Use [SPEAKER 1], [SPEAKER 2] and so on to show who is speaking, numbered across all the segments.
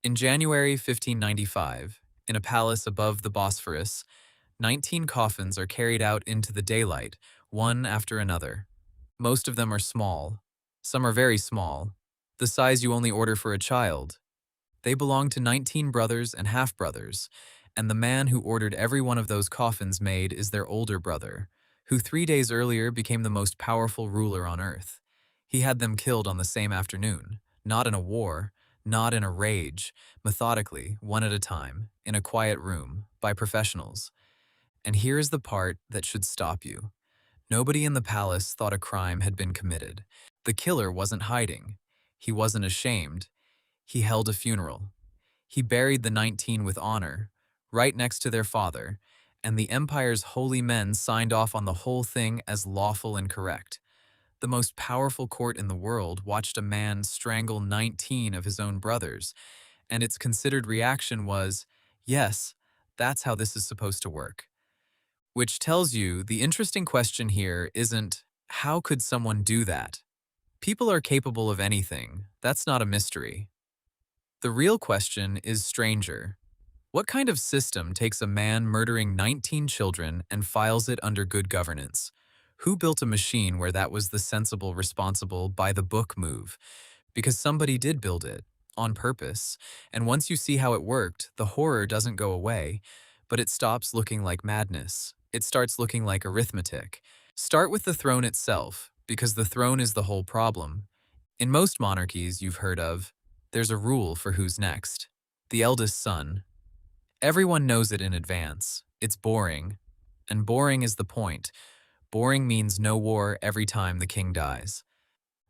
[SPEAKER 1] In January 1595, in a palace above the Bosphorus, 19 coffins are carried out into the daylight, one after another. Most of them are small. Some are very small, the size you only order for a child. They belong to 19 brothers and half-brothers, and the man who ordered every one of those coffins made is their older brother, who 3 days earlier became the most powerful ruler on earth. He had them killed on the same afternoon, not in a war, not in a rage, methodically, one at a time, in a quiet room, by professionals. And here is the part that should stop you. Nobody in the palace thought a crime had been committed. The killer wasn't hiding. He wasn't ashamed. He held a funeral. He buried the 19 with honor, right next to their father, and the empire's holy men signed off on the whole thing as lawful and correct. The most powerful court in the world watched a man strangle 19 of his own brothers, and its considered reaction was, yes, that's how this is supposed to work. Which tells you the interesting question here isn't, how could someone do that? People are capable of anything. That's not a mystery. The real question is stranger. What kind of system takes a man murdering 19 children and files it under good governance? Who built a machine where that was the sensible, responsible, by-the-book move? Because somebody did build it, on purpose, and once you see how it worked, the horror doesn't go away, but it stops looking like madness. It starts looking like arithmetic. Start with the throne itself, because the throne is the whole problem. In most monarchies you've heard of, there's a rule for who's next. The eldest son. Everyone knows it in advance. It's boring. And boring is the point. Boring means no war every time the king dies.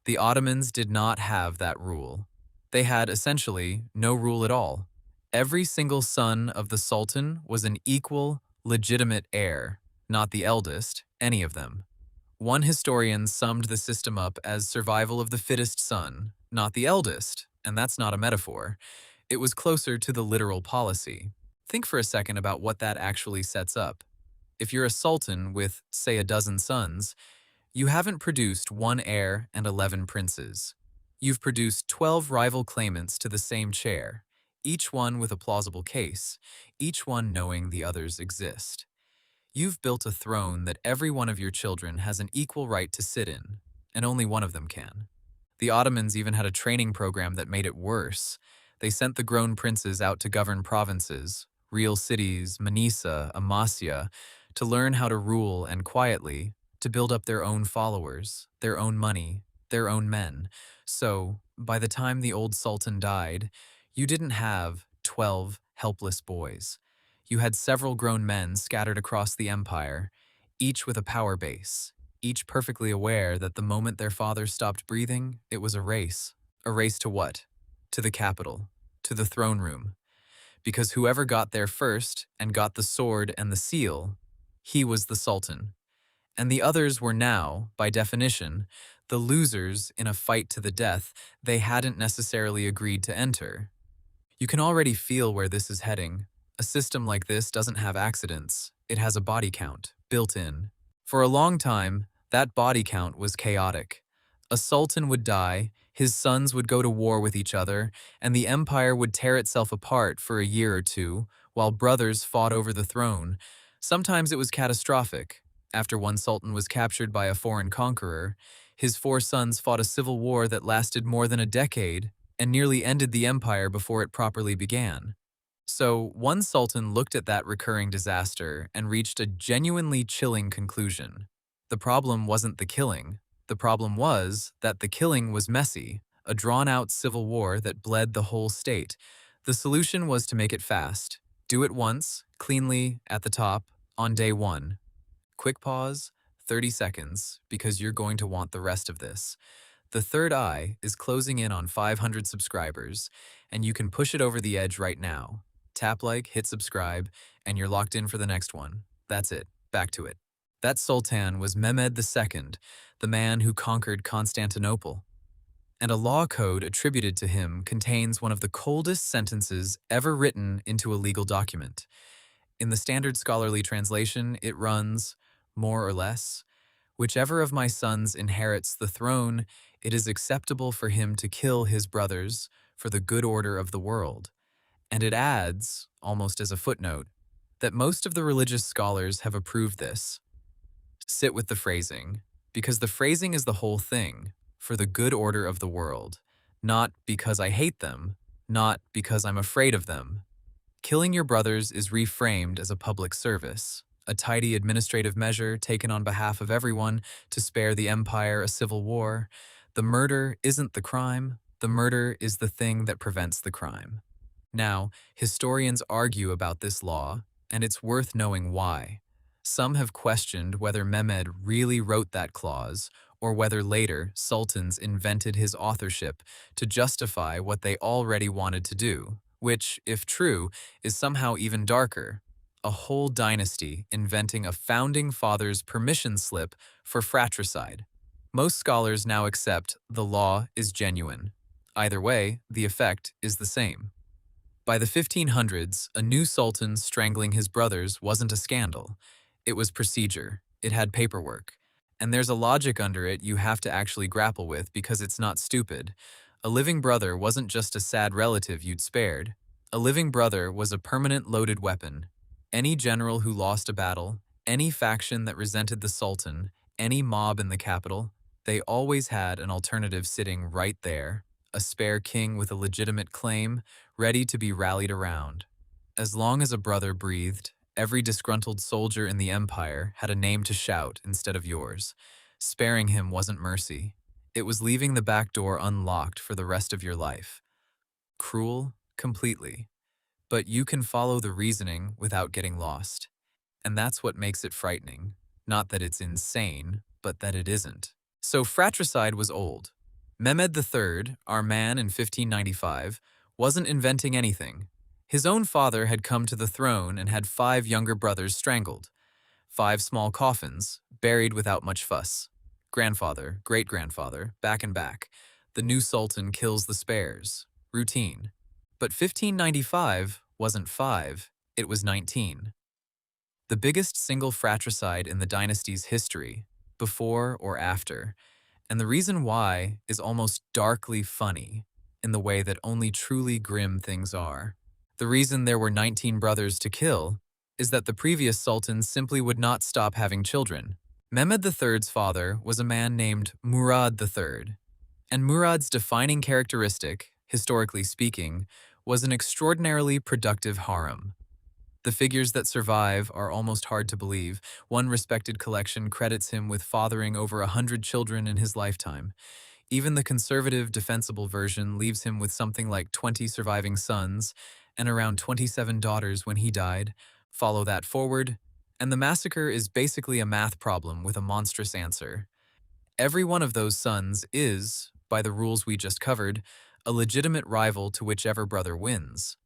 [SPEAKER 1] The Ottomans did not have that rule. They had, essentially, no rule at all. Every single son of the Sultan was an equal, legitimate heir, not the eldest, any of them. One historian summed the system up as survival of the fittest son, not the eldest, and that's not a metaphor. It was closer to the literal policy. Think for a second about what that actually sets up. If you're a sultan with, say, a dozen sons, you haven't produced one heir and 11 princes. You've produced 12 rival claimants to the same chair, each one with a plausible case, each one knowing the others exist. You've built a throne that every one of your children has an equal right to sit in, and only one of them can. The Ottomans even had a training program that made it worse. They sent the grown princes out to govern provinces, real cities, Manisa, Amasya, to learn how to rule and quietly, to build up their own followers, their own money, their own men. So, by the time the old sultan died, you didn't have 12 helpless boys. You had several grown men scattered across the empire, each with a power base, each perfectly aware that the moment their father stopped breathing, it was a race. A race to what? To the capital, to the throne room. Because whoever got there first and got the sword and the seal, he was the sultan. And the others were now, by definition, the losers in a fight to the death they hadn't necessarily agreed to enter. You can already feel where this is heading. A system like this doesn't have accidents. It has a body count, built in. For a long time, that body count was chaotic. A sultan would die, his sons would go to war with each other, and the empire would tear itself apart for a year or two, while brothers fought over the throne. Sometimes it was catastrophic. After one sultan was captured by a foreign conqueror, his 4 sons fought a civil war that lasted more than a decade and nearly ended the empire before it properly began. So, one sultan looked at that recurring disaster and reached a genuinely chilling conclusion. The problem wasn't the killing. The problem was that the killing was messy, a drawn-out civil war that bled the whole state. The solution was to make it fast. Do it once, cleanly, at the top, on day one. Quick pause, 30 seconds, because you're going to want the rest of this. The third eye is closing in on 500 subscribers, and you can push it over the edge right now. Tap like, hit subscribe, and you're locked in for the next one. That's it. Back to it. That sultan was Mehmed II, the man who conquered Constantinople. And a law code attributed to him contains one of the coldest sentences ever written into a legal document. In the standard scholarly translation, it runs, more or less, whichever of my sons inherits the throne, it is acceptable for him to kill his brothers for the good order of the world. And it adds, almost as a footnote, that most of the religious scholars have approved this. Sit with the phrasing, because the phrasing is the whole thing, for the good order of the world, not because I hate them, not because I'm afraid of them. Killing your brothers is reframed as a public service, a tidy administrative measure taken on behalf of everyone to spare the empire a civil war. The murder isn't the crime, the murder is the thing that prevents the crime. Now, historians argue about this law, and it's worth knowing why. Some have questioned whether Mehmed really wrote that clause, or whether later sultans invented his authorship to justify what they already wanted to do, which, if true, is somehow even darker. A whole dynasty inventing a founding father's permission slip for fratricide. Most scholars now accept the law is genuine. Either way, the effect is the same. By the 1500s, a new sultan strangling his brothers wasn't a scandal. It was procedure. It had paperwork. And there's a logic under it you have to actually grapple with because it's not stupid. A living brother wasn't just a sad relative you'd spared. A living brother was a permanent loaded weapon. Any general who lost a battle, any faction that resented the sultan, any mob in the capital, they always had an alternative sitting right there, a spare king with a legitimate claim, ready to be rallied around. As long as a brother breathed, every disgruntled soldier in the empire had a name to shout instead of yours. Sparing him wasn't mercy. It was leaving the back door unlocked for the rest of your life. Cruel? Completely. But you can follow the reasoning without getting lost. And that's what makes it frightening. Not that it's insane, but that it isn't. So fratricide was old. Mehmed III, our man in 1595, wasn't inventing anything. His own father had come to the throne and had 5 younger brothers strangled. 5 small coffins, buried without much fuss. Grandfather, great-grandfather, back and back. The new sultan kills the spares. Routine. But 1595 wasn't 5, it was 19. The biggest single fratricide in the dynasty's history, before or after. And the reason why is almost darkly funny, in the way that only truly grim things are. The reason there were 19 brothers to kill is that the previous sultans simply would not stop having children. Mehmed III's father was a man named Murad III, and Murad's defining characteristic, historically speaking, was an extraordinarily productive harem. The figures that survive are almost hard to believe. One respected collection credits him with fathering over 100 children in his lifetime. Even the conservative, defensible version leaves him with something like 20 surviving sons and around 27 daughters when he died. Follow that forward, and the massacre is basically a math problem with a monstrous answer. Every one of those sons is, by the rules we just covered, a legitimate rival to whichever brother wins.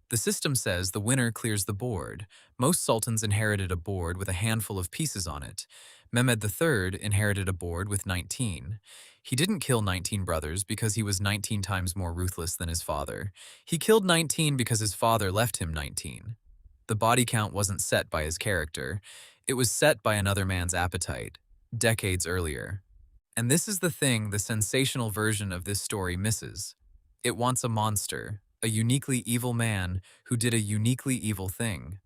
[SPEAKER 1] The system says the winner clears the board. Most sultans inherited a board with a handful of pieces on it. Mehmed III inherited a board with 19. He didn't kill 19 brothers because he was 19 times more ruthless than his father. He killed 19 because his father left him 19. The body count wasn't set by his character. It was set by another man's appetite, decades earlier. And this is the thing the sensational version of this story misses. It wants a monster, a uniquely evil man who did a uniquely evil thing.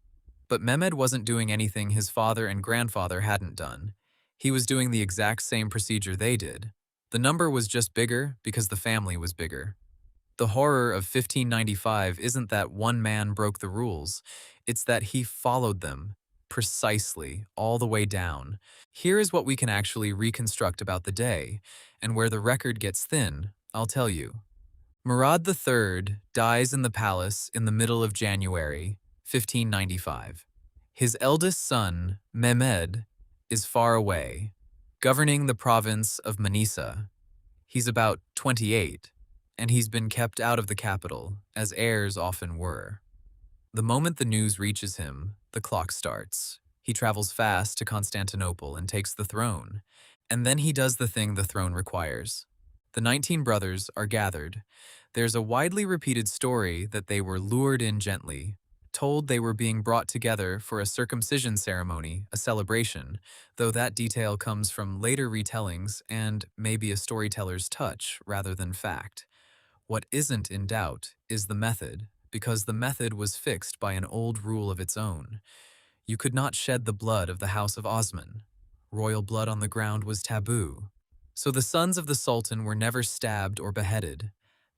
[SPEAKER 1] But Mehmed wasn't doing anything his father and grandfather hadn't done. He was doing the exact same procedure they did. The number was just bigger because the family was bigger. The horror of 1595 isn't that one man broke the rules, it's that he followed them, precisely, all the way down. Here is what we can actually reconstruct about the day, and where the record gets thin, I'll tell you. Murad III dies in the palace in the middle of January, 1595. His eldest son, Mehmed, is far away, governing the province of Manisa. He's about 28, and he's been kept out of the capital, as heirs often were. The moment the news reaches him, the clock starts. He travels fast to Constantinople and takes the throne, and then he does the thing the throne requires. The 19 brothers are gathered. There's a widely repeated story that they were lured in gently, told they were being brought together for a circumcision ceremony, a celebration, though that detail comes from later retellings and maybe a storyteller's touch rather than fact. What isn't in doubt is the method, because the method was fixed by an old rule of its own. You could not shed the blood of the House of Osman. Royal blood on the ground was taboo. So the sons of the Sultan were never stabbed or beheaded.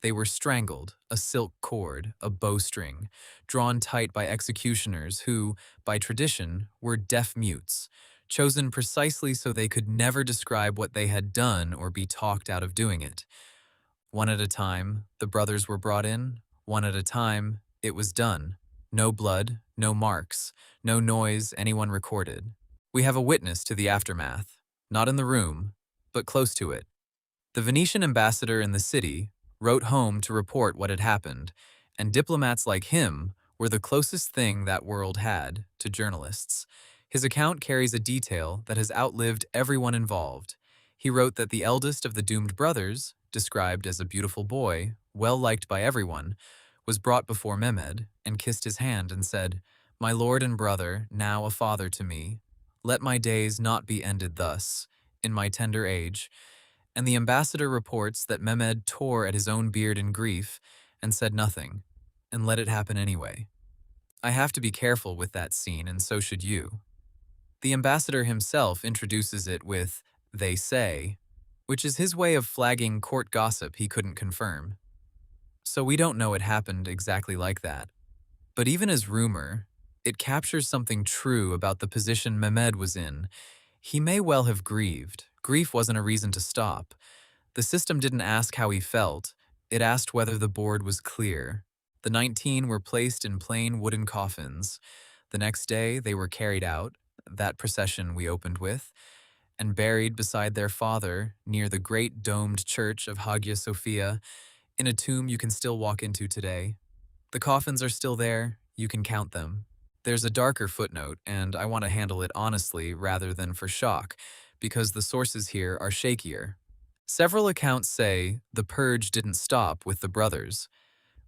[SPEAKER 1] They were strangled, a silk cord, a bowstring, drawn tight by executioners who, by tradition, were deaf mutes, chosen precisely so they could never describe what they had done or be talked out of doing it. One at a time, the brothers were brought in. One at a time, it was done. No blood, no marks, no noise anyone recorded. We have a witness to the aftermath, not in the room, but close to it. The Venetian ambassador in the city wrote home to report what had happened, and diplomats like him were the closest thing that world had to journalists. His account carries a detail that has outlived everyone involved. He wrote that the eldest of the doomed brothers, described as a beautiful boy, well liked by everyone, was brought before Mehmed and kissed his hand and said, "My lord and brother, now a father to me, let my days not be ended thus, in my tender age." And the ambassador reports that Mehmed tore at his own beard in grief and said nothing, and let it happen anyway. I have to be careful with that scene, and so should you. The ambassador himself introduces it with, "they say," which is his way of flagging court gossip he couldn't confirm. So we don't know it happened exactly like that. But even as rumor, it captures something true about the position Mehmed was in. He may well have grieved. Grief wasn't a reason to stop. The system didn't ask how he felt. It asked whether the board was clear. The 19 were placed in plain wooden coffins. The next day, they were carried out, that procession we opened with, and buried beside their father near the great domed church of Hagia Sophia, in a tomb you can still walk into today. The coffins are still there. You can count them. There's a darker footnote, and I want to handle it honestly rather than for shock, because the sources here are shakier. Several accounts say the purge didn't stop with the brothers.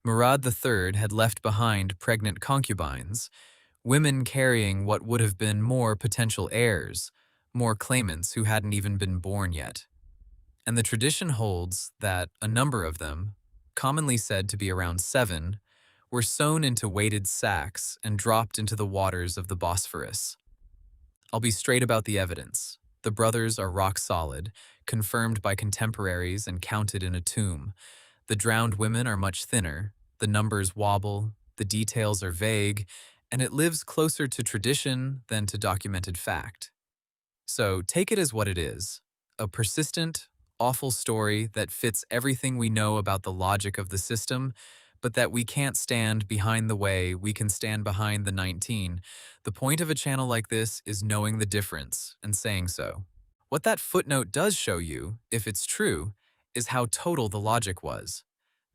[SPEAKER 1] Murad III had left behind pregnant concubines, women carrying what would have been more potential heirs, more claimants who hadn't even been born yet. And the tradition holds that a number of them, commonly said to be around 7, were sewn into weighted sacks and dropped into the waters of the Bosphorus. I'll be straight about the evidence. The brothers are rock solid, confirmed by contemporaries and counted in a tomb. The drowned women are much thinner, the numbers wobble, the details are vague, and it lives closer to tradition than to documented fact. So take it as what it is, a persistent, awful story that fits everything we know about the logic of the system, but that we can't stand behind the way we can stand behind the 19. The point of a channel like this is knowing the difference and saying so. What that footnote does show you, if it's true, is how total the logic was.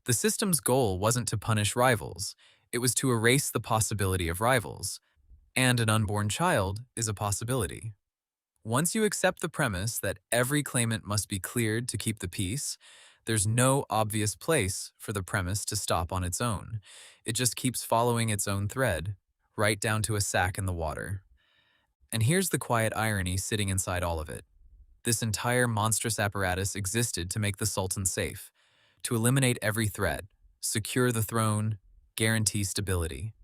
[SPEAKER 1] The system's goal wasn't to punish rivals, it was to erase the possibility of rivals. And an unborn child is a possibility. Once you accept the premise that every claimant must be cleared to keep the peace, there's no obvious place for the premise to stop on its own. It just keeps following its own thread, right down to a sack in the water. And here's the quiet irony sitting inside all of it. This entire monstrous apparatus existed to make the Sultan safe, to eliminate every threat, secure the throne, guarantee stability.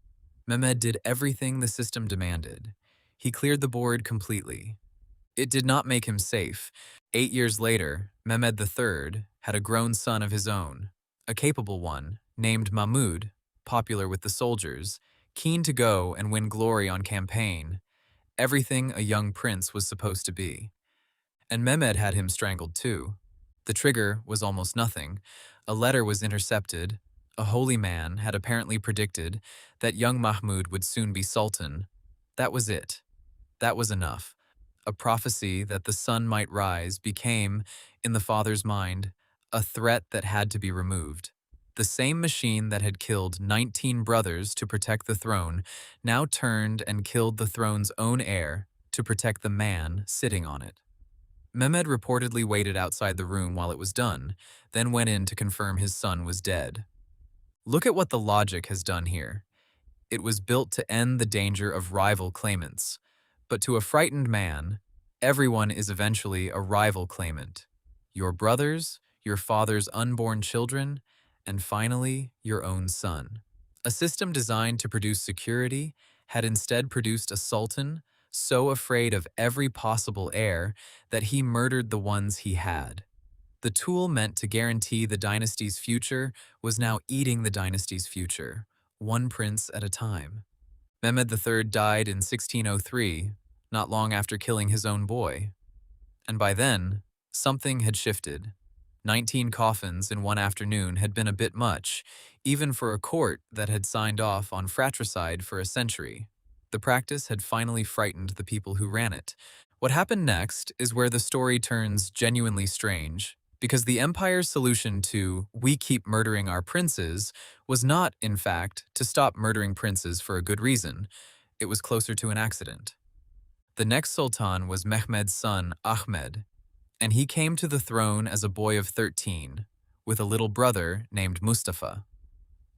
[SPEAKER 1] Mehmed did everything the system demanded. He cleared the board completely. It did not make him safe. 8 years later, Mehmed III had a grown son of his own, a capable one, named Mahmud, popular with the soldiers, keen to go and win glory on campaign, everything a young prince was supposed to be. And Mehmed had him strangled too. The trigger was almost nothing. A letter was intercepted. A holy man had apparently predicted that young Mahmud would soon be sultan. That was it. That was enough. A prophecy that the sun might rise became, in the father's mind, a threat that had to be removed. The same machine that had killed 19 brothers to protect the throne now turned and killed the throne's own heir to protect the man sitting on it. Mehmed reportedly waited outside the room while it was done, then went in to confirm his son was dead. Look at what the logic has done here. It was built to end the danger of rival claimants. But to a frightened man, everyone is eventually a rival claimant. Your brothers, your father's unborn children, and finally, your own son. A system designed to produce security had instead produced a sultan so afraid of every possible heir that he murdered the ones he had. The tool meant to guarantee the dynasty's future was now eating the dynasty's future, one prince at a time. Mehmed III died in 1603, not long after killing his own boy. And by then, something had shifted. 19 coffins in one afternoon had been a bit much, even for a court that had signed off on fratricide for a century. The practice had finally frightened the people who ran it. What happened next is where the story turns genuinely strange, because the empire's solution to "we keep murdering our princes" was not, in fact, to stop murdering princes for a good reason. It was closer to an accident. The next sultan was Mehmed's son, Ahmed, and he came to the throne as a boy of 13, with a little brother named Mustafa.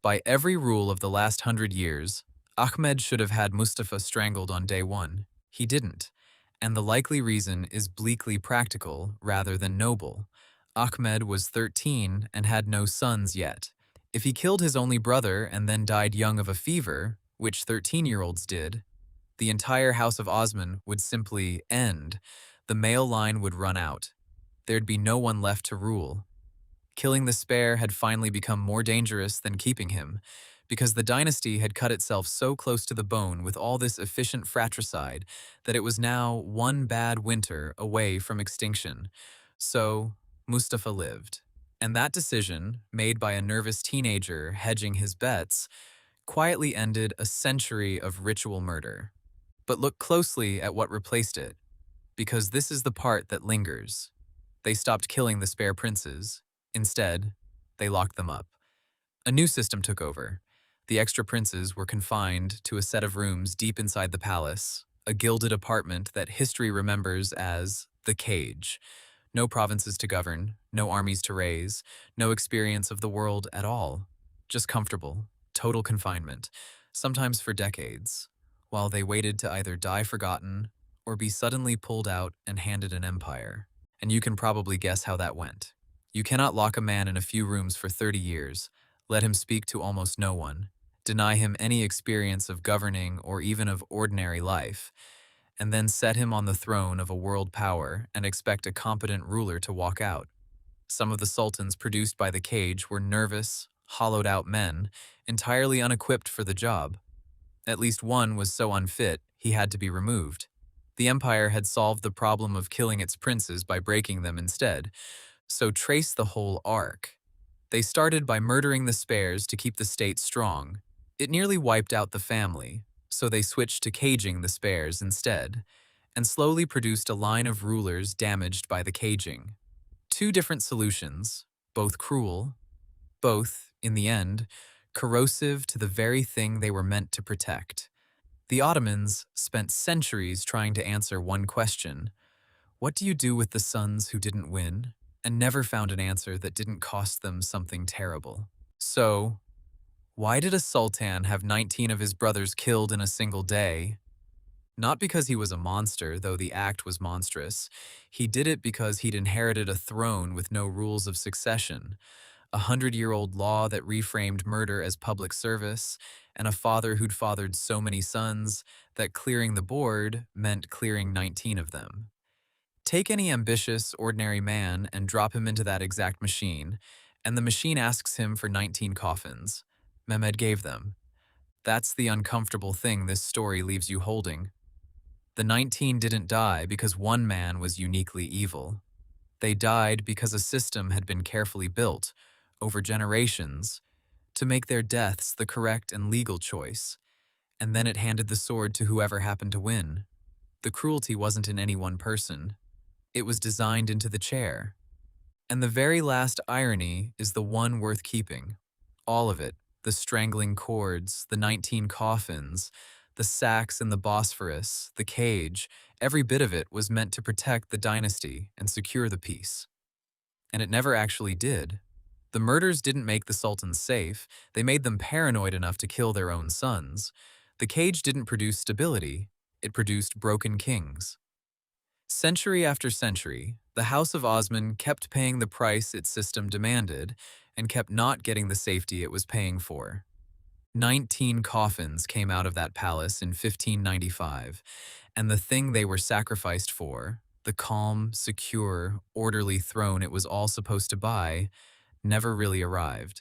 [SPEAKER 1] By every rule of the last 100 years, Ahmed should have had Mustafa strangled on day one. He didn't, and the likely reason is bleakly practical rather than noble. Ahmed was 13 and had no sons yet. If he killed his only brother and then died young of a fever, which 13-year-olds did, the entire House of Osman would simply end. The male line would run out. There'd be no one left to rule. Killing the spare had finally become more dangerous than keeping him, because the dynasty had cut itself so close to the bone with all this efficient fratricide that it was now one bad winter away from extinction. So, Mustafa lived. And that decision, made by a nervous teenager hedging his bets, quietly ended a century of ritual murder. But look closely at what replaced it, because this is the part that lingers. They stopped killing the spare princes. Instead, they locked them up. A new system took over. The extra princes were confined to a set of rooms deep inside the palace, a gilded apartment that history remembers as the cage. No provinces to govern, no armies to raise, no experience of the world at all. Just comfortable, total confinement, sometimes for decades, while they waited to either die forgotten or be suddenly pulled out and handed an empire. And you can probably guess how that went. You cannot lock a man in a few rooms for 30 years, let him speak to almost no one, deny him any experience of governing or even of ordinary life, and then set him on the throne of a world power and expect a competent ruler to walk out. Some of the sultans produced by the cage were nervous, hollowed-out men, entirely unequipped for the job. At least one was so unfit he had to be removed. The empire had solved the problem of killing its princes by breaking them instead. So trace the whole arc. They started by murdering the spares to keep the state strong. It nearly wiped out the family, so they switched to caging the spares instead, and slowly produced a line of rulers damaged by the caging. Two different solutions, both cruel, both, in the end, corrosive to the very thing they were meant to protect. The Ottomans spent centuries trying to answer one question: what do you do with the sons who didn't win? And never found an answer that didn't cost them something terrible. So, why did a sultan have 19 of his brothers killed in a single day? Not because he was a monster, though the act was monstrous. He did it because he'd inherited a throne with no rules of succession, a 100-year-old law that reframed murder as public service, and a father who'd fathered so many sons that clearing the board meant clearing 19 of them. Take any ambitious, ordinary man and drop him into that exact machine, and the machine asks him for 19 coffins. Mehmed gave them. That's the uncomfortable thing this story leaves you holding. The 19 didn't die because one man was uniquely evil. They died because a system had been carefully built, over generations, to make their deaths the correct and legal choice, and then it handed the sword to whoever happened to win. The cruelty wasn't in any one person. It was designed into the chair. And the very last irony is the one worth keeping. All of it, the strangling cords, the 19 coffins, the sacks in the Bosphorus, the cage, every bit of it was meant to protect the dynasty and secure the peace. And it never actually did. The murders didn't make the sultans safe, they made them paranoid enough to kill their own sons. The cage didn't produce stability, it produced broken kings. Century after century, the House of Osman kept paying the price its system demanded and kept not getting the safety it was paying for. 19 coffins came out of that palace in 1595, and the thing they were sacrificed for, the calm, secure, orderly throne it was all supposed to buy, never really arrived.